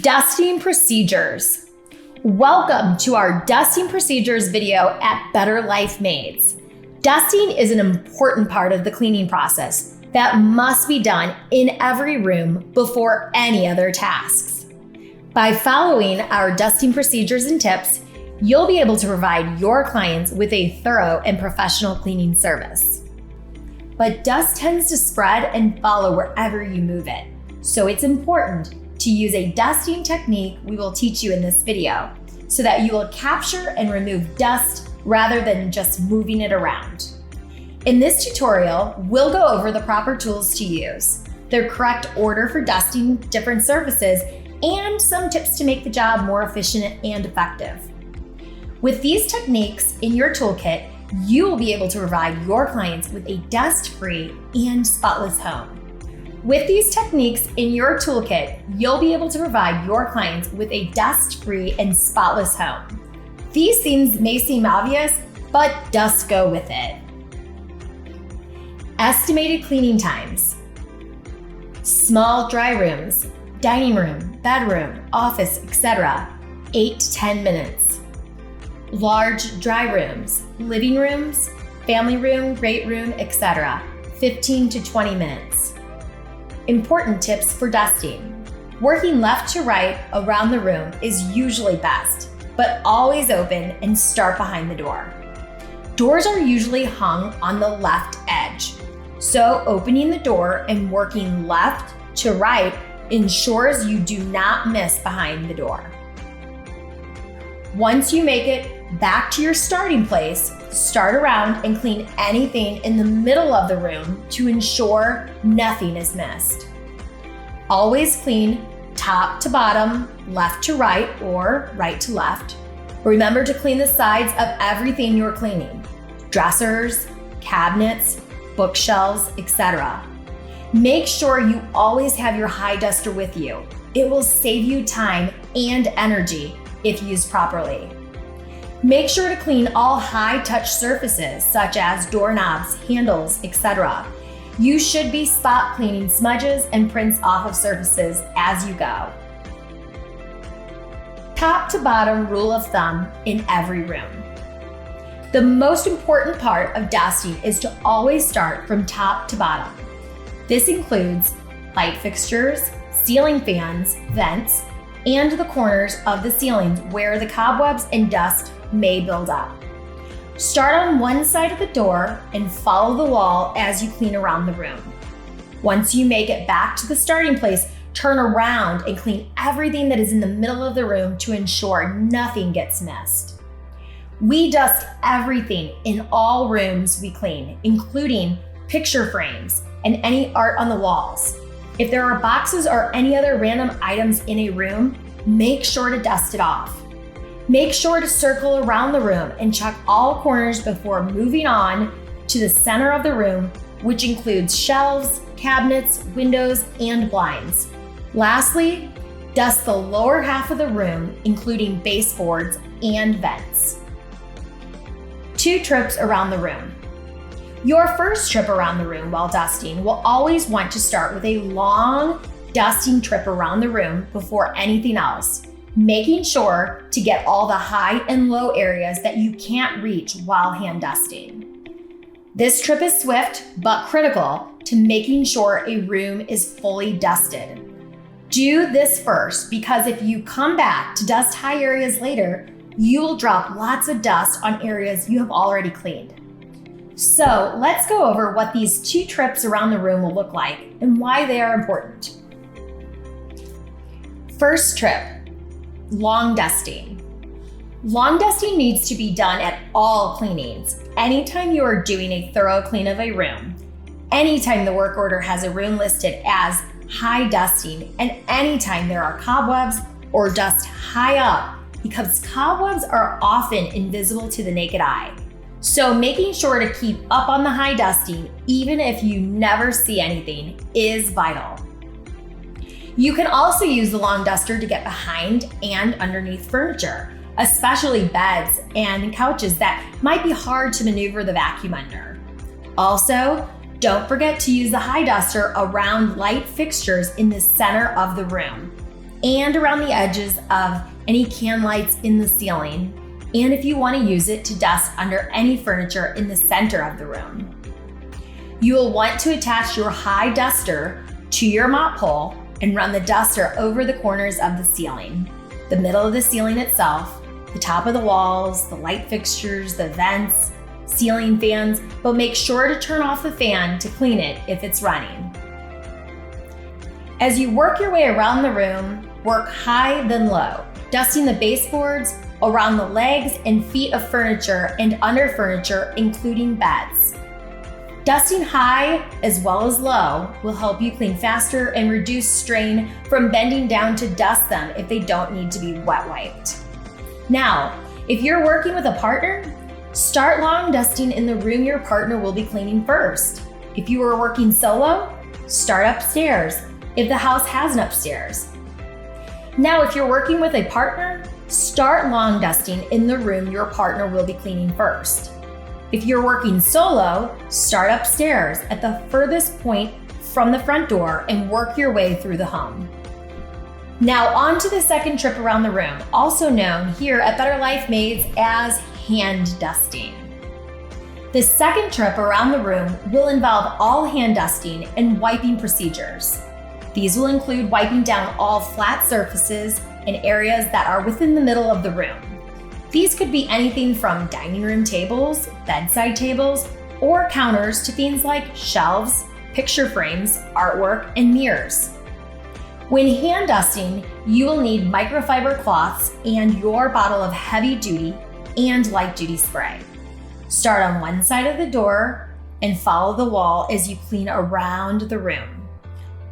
Dusting procedures. Welcome to our dusting procedures video at Better Life Maids. Dusting is an important part of the cleaning process that must be done in every room before any other tasks. By following our dusting procedures and tips, you'll be able to provide your clients with a thorough and professional cleaning service. But dust tends to spread and follow wherever you move it, so it's important to use a dusting technique we will teach you in this video so that you will capture and remove dust rather than just moving it around. In this tutorial, we'll go over the proper tools to use, their correct order for dusting different surfaces, and some tips to make the job more efficient and effective. With these techniques in your toolkit, you will be able to provide your clients with a dust-free and spotless home. With these techniques in your toolkit, you'll be able to provide your clients with a dust-free and spotless home. These things may seem obvious, but dust go with it. Estimated cleaning times. Small dry rooms, dining room, bedroom, office, etc., 8 to 10 minutes. Large dry rooms, living rooms, family room, great room, etc., 15 to 20 minutes. Important tips for dusting. Working left to right around the room is usually best, but always open and start behind the door. Doors are usually hung on the left edge, so opening the door and working left to right ensures you do not miss behind the door. Once you make it back to your starting place, start around and clean anything in the middle of the room to ensure nothing is missed. Always clean top to bottom, left to right, or right to left. Remember to clean the sides of everything you're cleaning: dressers, cabinets, bookshelves, etc. Make sure you always have your high duster with you. It will save you time and energy if used properly. Make sure to clean all high-touch surfaces such as doorknobs, handles, etc. You should be spot cleaning smudges and prints off of surfaces as you go. Top to bottom rule of thumb in every room. The most important part of dusting is to always start from top to bottom. This includes light fixtures, ceiling fans, vents, and the corners of the ceilings where the cobwebs and dust may build up. Start on one side of the door and follow the wall as you clean around the room. Once you make it back to the starting place, turn around and clean everything that is in the middle of the room to ensure nothing gets missed. We dust everything in all rooms we clean, including picture frames and any art on the walls. If there are boxes or any other random items in a room, make sure to dust it off. Make sure to circle around the room and check all corners before moving on to the center of the room, which includes shelves, cabinets, windows, and blinds. Lastly, dust the lower half of the room, including baseboards and vents. 2 trips around the room. Your first trip around the room while dusting will always want to start with a long dusting trip around the room before anything else, making sure to get all the high and low areas that you can't reach while hand dusting. This trip is swift but critical to making sure a room is fully dusted. Do this first because if you come back to dust high areas later, you will drop lots of dust on areas you have already cleaned. So let's go over what these 2 trips around the room will look like and why they are important. First trip, long dusting. Long dusting needs to be done at all cleanings. Anytime you are doing a thorough clean of a room, anytime the work order has a room listed as high dusting, and anytime there are cobwebs or dust high up, because cobwebs are often invisible to the naked eye. So making sure to keep up on the high dusting, even if you never see anything, is vital. You can also use the long duster to get behind and underneath furniture, especially beds and couches that might be hard to maneuver the vacuum under. Also, don't forget to use the high duster around light fixtures in the center of the room. and around the edges of any can lights in the ceiling, and if you want to use it to dust under any furniture in the center of the room. You will want to attach your high duster to your mop pole and run the duster over the corners of the ceiling, the middle of the ceiling itself, the top of the walls, the light fixtures, the vents, ceiling fans, but make sure to turn off the fan to clean it if it's running. As you work your way around the room, work high then low, dusting the baseboards, around the legs and feet of furniture and under furniture, including beds. Dusting high as well as low will help you clean faster and reduce strain from bending down to dust them if they don't need to be wet wiped. Now, if you're working with a partner, start long dusting in the room your partner will be cleaning first. If you are working solo, start upstairs if the house has an upstairs. Now, if you're working with a partner, start long dusting in the room your partner will be cleaning first. If you're working solo, start upstairs at the furthest point from the front door and work your way through the home. Now on to the second trip around the room, also known here at Better Life Maids as hand dusting. The second trip around the room will involve all hand dusting and wiping procedures. These will include wiping down all flat surfaces and areas that are within the middle of the room. These could be anything from dining room tables, bedside tables, or counters to things like shelves, picture frames, artwork, and mirrors. When hand dusting, you will need microfiber cloths and your bottle of heavy-duty and light-duty spray. Start on one side of the door and follow the wall as you clean around the room.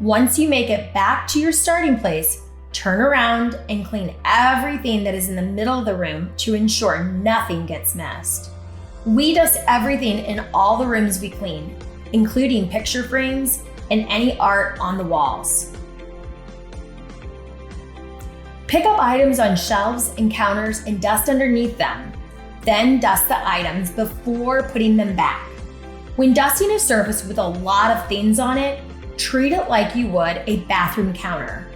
Once you make it back to your starting place, turn around and clean everything that is in the middle of the room to ensure nothing gets missed. We dust everything in all the rooms we clean, including picture frames and any art on the walls. Pick up items on shelves and counters and dust underneath them. Then dust the items before putting them back. When dusting a surface with a lot of things on it, treat it like you would a bathroom counter.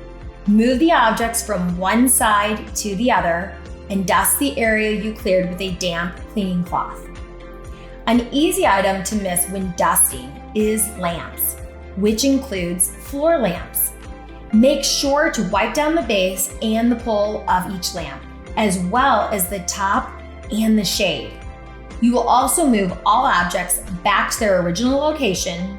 Move the objects from one side to the other and dust the area you cleared with a damp cleaning cloth. An easy item to miss when dusting is lamps, which includes floor lamps. Make sure to wipe down the base and the pole of each lamp, as well as the top and the shade. You will also move all objects back to their original location,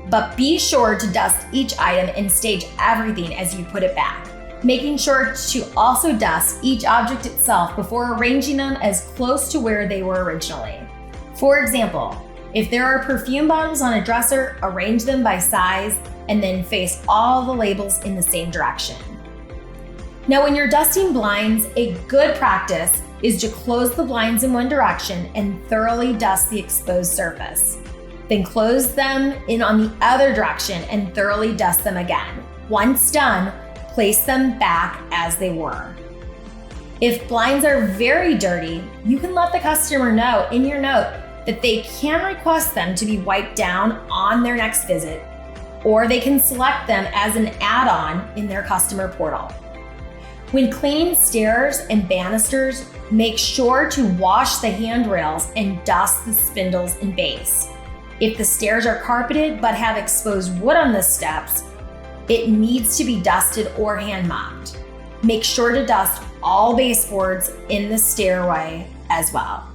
but be sure to dust each item and stage everything as you put it back, making sure to also dust each object itself before arranging them as close to where they were originally. For example, if there are perfume bottles on a dresser, arrange them by size and then face all the labels in the same direction. Now, when you're dusting blinds, a good practice is to close the blinds in one direction and thoroughly dust the exposed surface. Then close them in on the other direction and thoroughly dust them again. Once done, place them back as they were. If blinds are very dirty, you can let the customer know in your note that they can request them to be wiped down on their next visit, or they can select them as an add-on in their customer portal. When cleaning stairs and banisters, make sure to wash the handrails and dust the spindles and base. If the stairs are carpeted but have exposed wood on the steps, it needs to be dusted or hand mopped. Make sure to dust all baseboards in the stairway as well.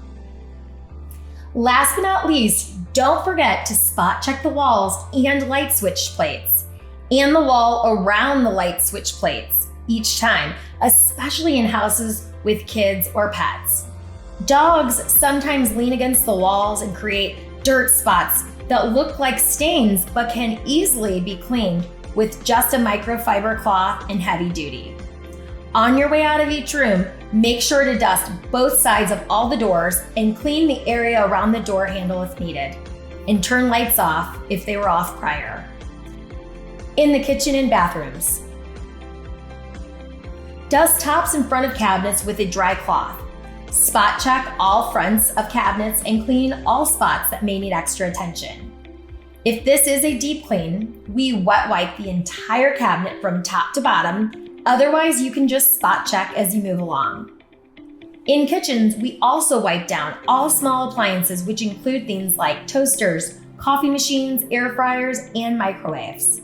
Last but not least, don't forget to spot check the walls and light switch plates and the wall around the light switch plates each time, especially in houses with kids or pets. Dogs sometimes lean against the walls and create dirt spots that look like stains but can easily be cleaned with just a microfiber cloth and heavy duty. On your way out of each room, make sure to dust both sides of all the doors and clean the area around the door handle if needed, and turn lights off if they were off prior. In the kitchen and bathrooms, dust tops in front of cabinets with a dry cloth. Spot check all fronts of cabinets and clean all spots that may need extra attention. If this is a deep clean, we wet wipe the entire cabinet from top to bottom, Otherwise, you can just spot check as you move along. In kitchens, we also wipe down all small appliances, which include things like toasters, coffee machines, air fryers, and microwaves.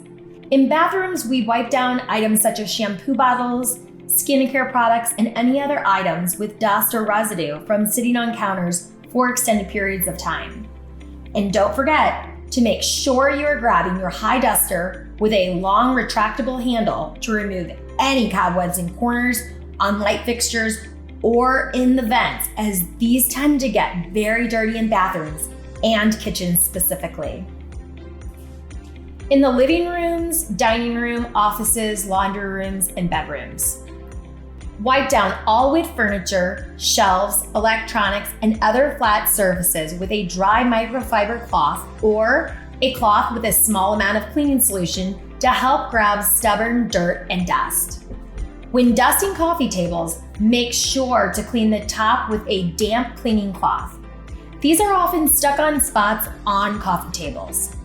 In bathrooms, we wipe down items such as shampoo bottles, skincare products, and any other items with dust or residue from sitting on counters for extended periods of time. And don't forget to make sure you are grabbing your high duster with a long retractable handle to remove any cobwebs in corners, on light fixtures, or in the vents, as these tend to get very dirty in bathrooms and kitchens specifically. In the living rooms, dining room, offices, laundry rooms, and bedrooms. Wipe down all wood furniture, shelves, electronics, and other flat surfaces with a dry microfiber cloth or a cloth with a small amount of cleaning solution to help grab stubborn dirt and dust. When dusting coffee tables, make sure to clean the top with a damp cleaning cloth. These are often stuck on spots on coffee tables.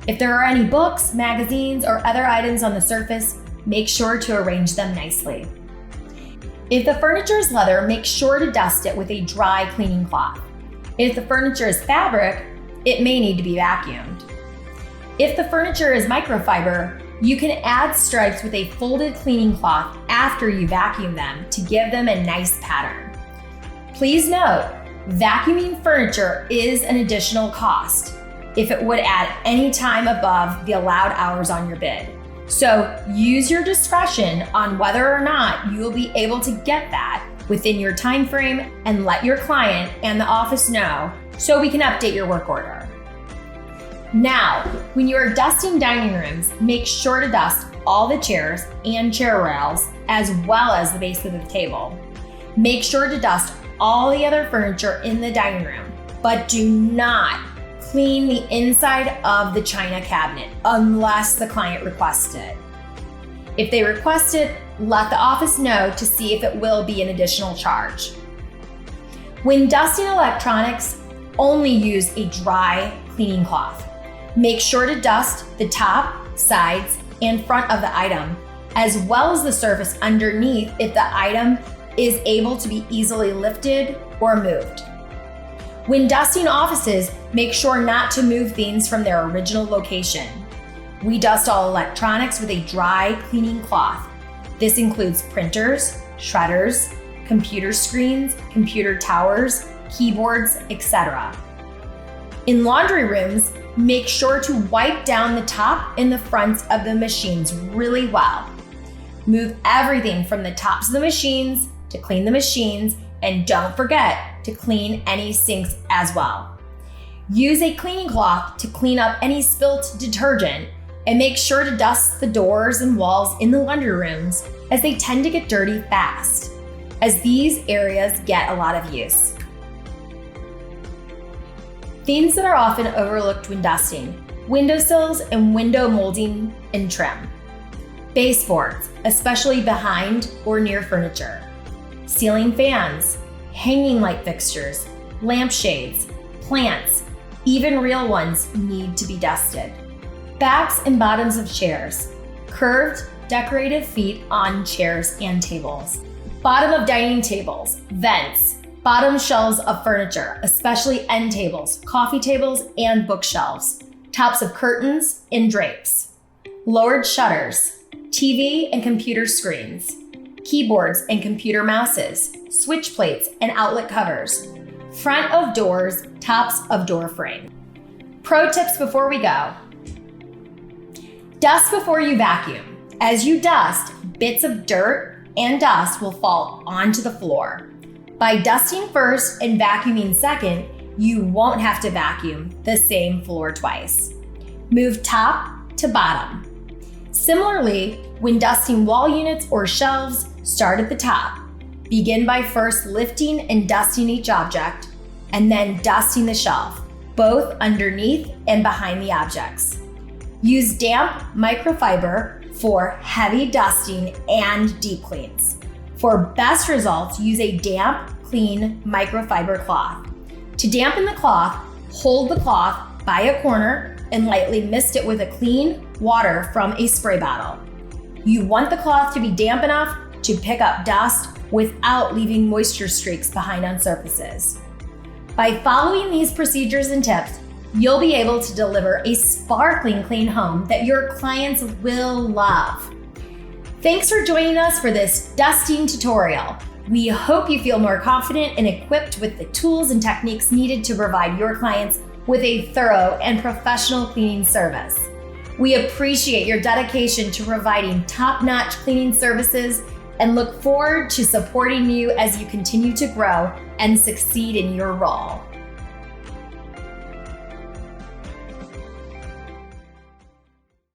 If there are any books, magazines, or other items on the surface, make sure to arrange them nicely. If the furniture is leather, make sure to dust it with a dry cleaning cloth. If the furniture is fabric, it may need to be vacuumed. If the furniture is microfiber, you can add stripes with a folded cleaning cloth after you vacuum them to give them a nice pattern. Please note, vacuuming furniture is an additional cost if it would add any time above the allowed hours on your bid. So use your discretion on whether or not you will be able to get that within your time frame, and let your client and the office know so we can update your work order. Now, when you are dusting dining rooms, make sure to dust all the chairs and chair rails as well as the base of the table. Make sure to dust all the other furniture in the dining room, but do not clean the inside of the china cabinet unless the client requests it. If they request it, let the office know to see if it will be an additional charge. When dusting electronics, only use a dry cleaning cloth. Make sure to dust the top, sides, and front of the item, as well as the surface underneath if the item is able to be easily lifted or moved. When dusting offices, make sure not to move things from their original location. We dust all electronics with a dry cleaning cloth. This includes printers, shredders, computer screens, computer towers, keyboards, etc. In laundry rooms, make sure to wipe down the top and the fronts of the machines really well. Move everything from the tops of the machines to clean the machines, and don't forget to clean any sinks as well. Use a cleaning cloth to clean up any spilt detergent, and make sure to dust the doors and walls in the laundry rooms, as they tend to get dirty fast, as these areas get a lot of use. Things that are often overlooked when dusting: windowsills and window molding and trim. Baseboards, especially behind or near furniture. Ceiling fans, hanging light fixtures, lampshades, plants, even real ones need to be dusted. Backs and bottoms of chairs. Curved, decorated feet on chairs and tables. Bottom of dining tables, vents. Bottom shelves of furniture, especially end tables, coffee tables, and bookshelves. Tops of curtains and drapes. Lowered shutters. TV and computer screens. Keyboards and computer mouses. Switch plates and outlet covers. Front of doors, tops of door frame. Pro tips before we go. Dust before you vacuum. As you dust, bits of dirt and dust will fall onto the floor. By dusting first and vacuuming second, you won't have to vacuum the same floor twice. Move top to bottom. Similarly, when dusting wall units or shelves, start at the top. Begin by first lifting and dusting each object, and then dusting the shelf, both underneath and behind the objects. Use damp microfiber for heavy dusting and deep cleans. For best results, use a damp, clean microfiber cloth. To dampen the cloth, hold the cloth by a corner and lightly mist it with a clean water from a spray bottle. You want the cloth to be damp enough to pick up dust without leaving moisture streaks behind on surfaces. By following these procedures and tips, you'll be able to deliver a sparkling clean home that your clients will love. Thanks for joining us for this dusting tutorial. We hope you feel more confident and equipped with the tools and techniques needed to provide your clients with a thorough and professional cleaning service. We appreciate your dedication to providing top-notch cleaning services and look forward to supporting you as you continue to grow and succeed in your role.